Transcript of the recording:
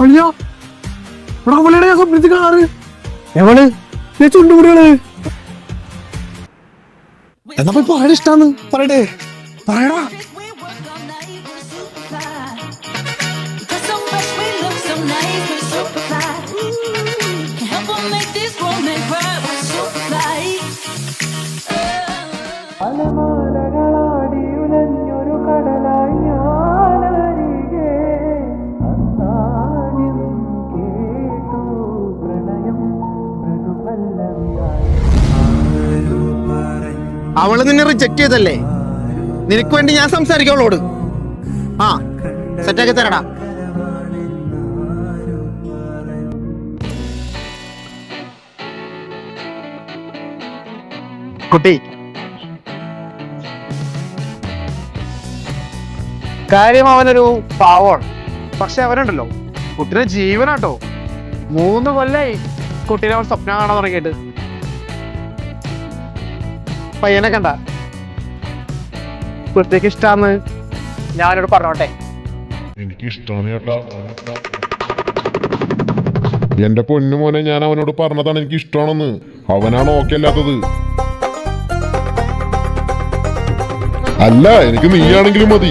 അളിയാ ഇവിടെ അവളെയാണ് ഞാൻ സ്വപ്നത്തിൽ കാണാറ്. എവള് ചുണ്ടുമുടികള്. എന്നാ ഇപ്പൊ ആരുടെ ഇഷ്ടാന്ന് പറയട്ടെ, പറയടാ. അലമാലകളാടിയുലഞ്ഞൊരു കടലായി ഞാനരികെ അന്നാദ്യം കേട്ടു പ്രണയം മൃദുപല്ലവിയായി. അവള് നിന്നെ റിജക്ട് ചെയ്തല്ലേ, നിനക്ക് വേണ്ടി ഞാൻ സംസാരിക്കാം അവളോട്. ആ സെറ്റാക്കി തരടാ. കുട്ടി കാര്യം അവനൊരു പാവമാണ്, പക്ഷെ അവനുണ്ടല്ലോ കുട്ടിയുടെ ജീവനാട്ടോ. 3 കൊല്ലായി കുട്ടീനെ അവൻ സ്വപ്നം കാണാൻ തുടങ്ങിയിട്ട്. പയ്യനെ കണ്ട കുട്ടിക്ക് ഇഷ്ടാന്ന് ഞാൻ അവനോട് പറഞ്ഞോട്ടെ. എനിക്ക് ഇഷ്ടമാണ് ചേട്ടാ. എന്റെ പൊന്നു മോനെ, ഞാൻ അവനോട് പറഞ്ഞതാണ് എനിക്ക് ഇഷ്ടമാണെന്ന്. അവനാണ് ഓക്കെ അല്ലാത്തത്. അല്ല, എനിക്ക് നീയാണെങ്കിലും മതി.